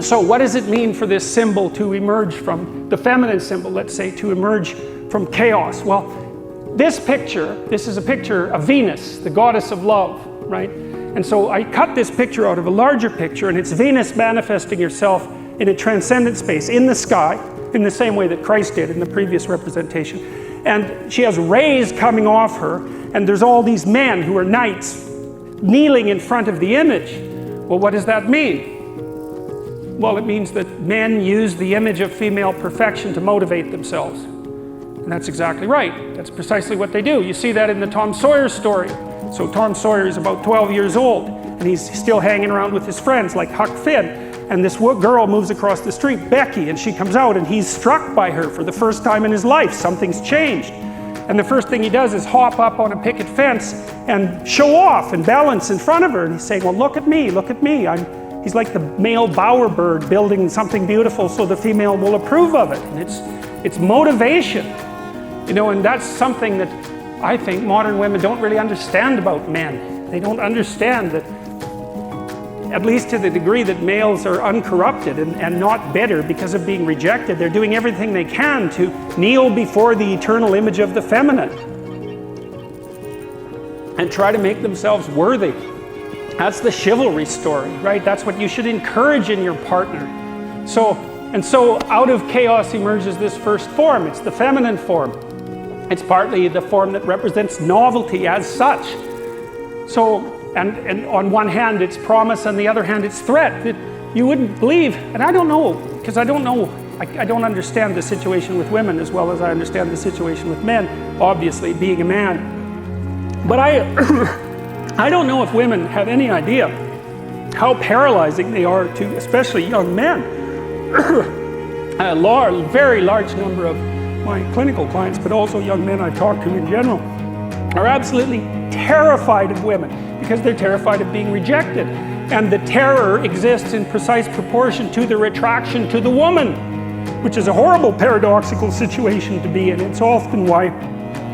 So what does it mean for this symbol to emerge from, the feminine symbol, let's say, to emerge from chaos? Well, this is a picture of Venus, the goddess of love, right? And so I cut this picture out of a larger picture, and it's Venus manifesting herself in a transcendent space, in the sky, in the same way that Christ did in the previous representation. And she has rays coming off her, and there's all these men who are knights kneeling in front of the image. Well, what does that mean? Well, it means that men use the image of female perfection to motivate themselves. And that's exactly right. That's precisely what they do. You see that in the Tom Sawyer story. So Tom Sawyer is about 12 years old, and he's still hanging around with his friends like Huck Finn. And this girl moves across the street, Becky, and she comes out, and he's struck by her for the first time in his life. Something's changed. And the first thing he does is hop up on a picket fence and show off and balance in front of her. And he's saying, well, look at me, look at me. He's like the male bowerbird building something beautiful so the female will approve of it. And it's motivation. You know, and that's something that I think modern women don't really understand about men. They don't understand that, at least to the degree that males are uncorrupted and not bitter because of being rejected, they're doing everything they can to kneel before the eternal image of the feminine and try to make themselves worthy. That's the chivalry story, right? That's what you should encourage in your partner. So out of chaos emerges this first form. It's the feminine form. It's partly the form that represents novelty as such. So, and on one hand it's promise, on the other hand it's threat. That you wouldn't believe, and I don't know, because I don't understand the situation with women as well as I understand the situation with men, obviously, being a man. But I don't know if women have any idea how paralyzing they are to, especially young men. A very large number of my clinical clients, but also young men I talk to in general, are absolutely terrified of women because they're terrified of being rejected. And the terror exists in precise proportion to the attraction to the woman, which is a horrible paradoxical situation to be in. It's often why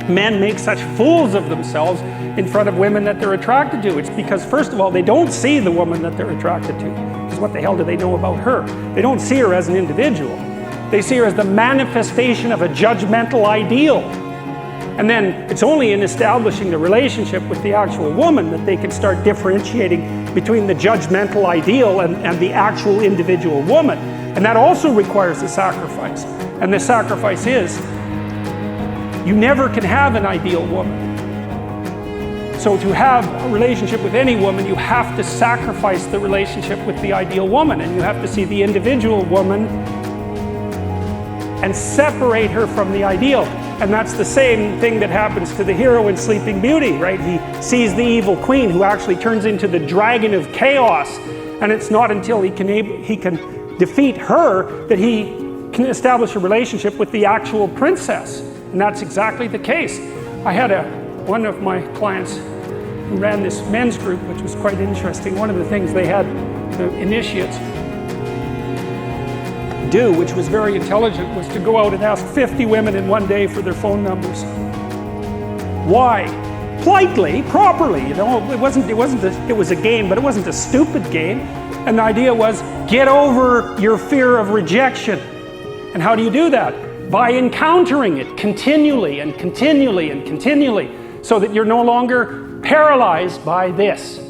men make such fools of themselves in front of women that they're attracted to. It's because, first of all, they don't see the woman that they're attracted to. Because what the hell do they know about her? They don't see her as an individual. They see her as the manifestation of a judgmental ideal. And then it's only in establishing the relationship with the actual woman that they can start differentiating between the judgmental ideal and the actual individual woman. And that also requires a sacrifice. And the sacrifice is, you never can have an ideal woman. So to have a relationship with any woman, you have to sacrifice the relationship with the ideal woman, and you have to see the individual woman and separate her from the ideal. And that's the same thing that happens to the hero in Sleeping Beauty, right? He sees the evil queen who actually turns into the dragon of chaos, and it's not until he can defeat her that he can establish a relationship with the actual princess. And that's exactly the case. I had one of my clients who ran this men's group, which was quite interesting. One of the things they had the initiates do, which was very intelligent, was to go out and ask 50 women in one day for their phone numbers. Why? Politely, properly, you know. It was a game, but it wasn't a stupid game. And the idea was, get over your fear of rejection. And how do you do that? By encountering it continually and continually and continually, so that you're no longer paralyzed by this.